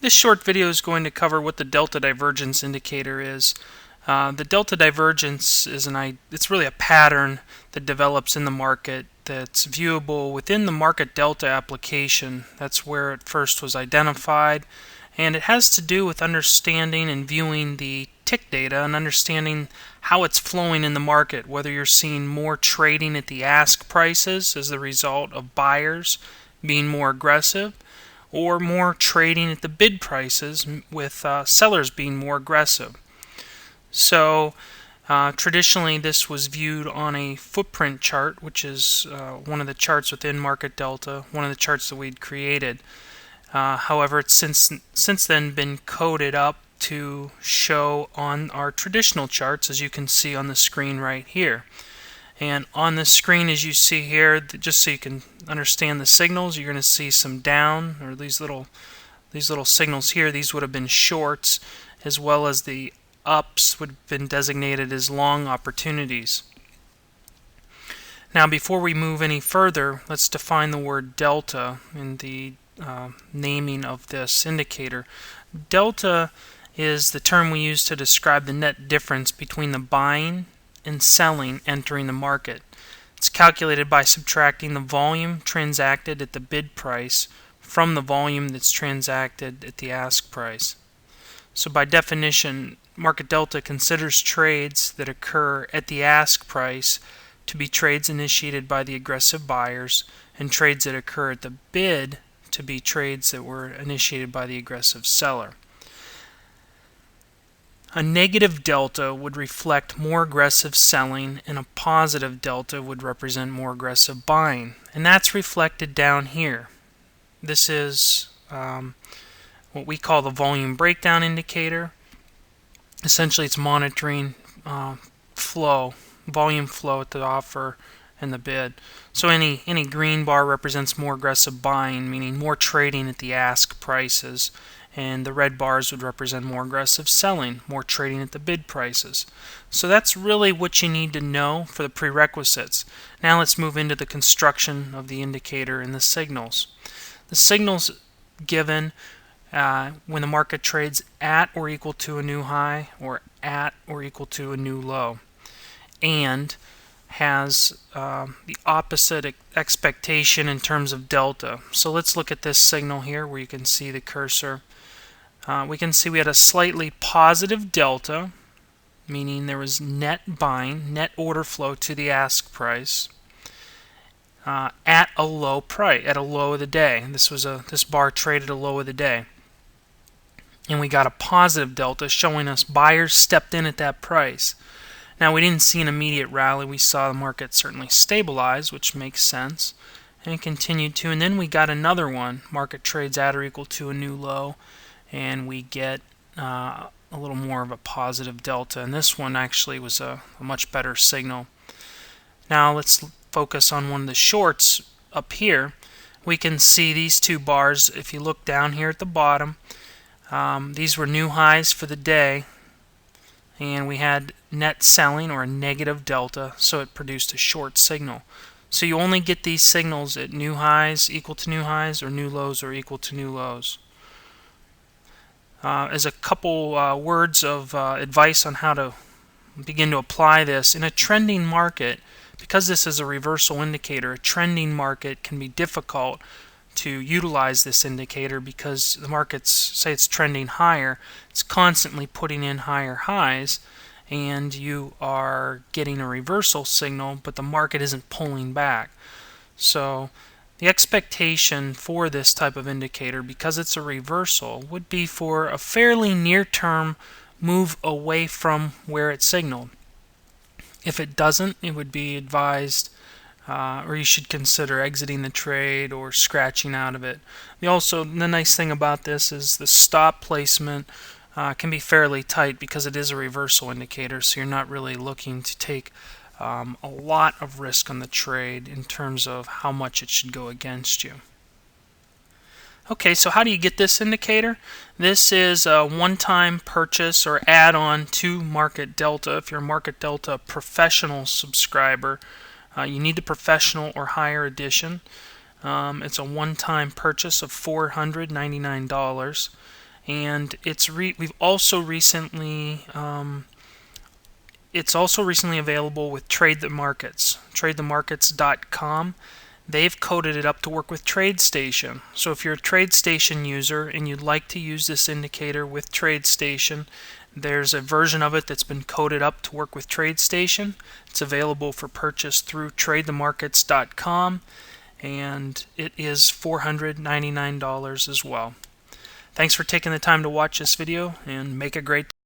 This short video is going to cover what the delta divergence indicator is. The delta divergence is it's really a pattern that develops in the market that's viewable within the MarketDelta application. That's where it first was identified, and it has to do with understanding and viewing the tick data and understanding how it's flowing in the market, whether you're seeing more trading at the ask prices as the result of buyers being more aggressive, or more trading at the bid prices with sellers being more aggressive. So traditionally this was viewed on a footprint chart, which is one of the charts within MarketDelta, one of the charts that we'd created. However, it's since then been coded up to show on our traditional charts, as you can see on the screen right here. And on the screen, as you see here, just so you can understand the signals, you're going to see some down, or these little signals here. These would have been shorts, as well as the ups would have been designated as long opportunities. Now, before we move any further, let's define the word delta in the naming of this indicator. Delta is the term we use to describe the net difference between the buying and selling entering the market. It's calculated by subtracting the volume transacted at the bid price from the volume that's transacted at the ask price. So by definition, MarketDelta considers trades that occur at the ask price to be trades initiated by the aggressive buyers, and trades that occur at the bid to be trades that were initiated by the aggressive seller. A negative delta would reflect more aggressive selling, and a positive delta would represent more aggressive buying. And that's reflected down here. This is what we call the volume breakdown indicator. Essentially, it's monitoring volume flow at the offer and the bid. So any green bar represents more aggressive buying, meaning more trading at the ask prices. And the red bars would represent more aggressive selling, more trading at the bid prices. So that's really what you need to know for the prerequisites. Now let's move into the construction of the indicator and the signals. The signals given when the market trades at or equal to a new high, or at or equal to a new low, and has the opposite expectation in terms of delta. So let's look at this signal here where you can see the cursor. We can see we had a slightly positive delta, meaning there was net buying, net order flow to the ask price at a low price, at a low of the day. This bar traded a low of the day, and we got a positive delta showing us buyers stepped in at that price. Now, we didn't see an immediate rally. We saw the market certainly stabilize, which makes sense, and it continued to. And then we got another one. Market trades at or equal to a new low, and we get a little more of a positive delta. And this one actually was a much better signal. Now let's focus on one of the shorts up here. We can see these two bars. If you look down here at the bottom, these were new highs for the day, and we had net selling, or a negative delta, so it produced a short signal. So you only get these signals at new highs equal to new highs, or new lows or equal to new lows. As a couple words of advice on how to begin to apply this, in a trending market, because this is a reversal indicator, a trending market can be difficult to utilize this indicator because the market's, say it's trending higher, it's constantly putting in higher highs, and you are getting a reversal signal, but the market isn't pulling back. So the expectation for this type of indicator, because it's a reversal, would be for a fairly near-term move away from where it signaled. If it doesn't, it would be advised, or you should consider exiting the trade or scratching out of it. The nice thing about this is the stop placement can be fairly tight because it is a reversal indicator, so you're not really looking to take a lot of risk on the trade in terms of how much it should go against you. Okay, so how do you get this indicator? This is a one-time purchase or add-on to MarketDelta. If you're a MarketDelta professional subscriber, you need the professional or higher edition. It's a one-time purchase of $499, and we've also recently it's also recently available with Trade the Markets, tradethemarkets.com. They've coded it up to work with TradeStation. So if you're a TradeStation user and you'd like to use this indicator with TradeStation, there's a version of it that's been coded up to work with TradeStation. It's available for purchase through tradethemarkets.com, and it is $499 as well. Thanks for taking the time to watch this video, and make a great day.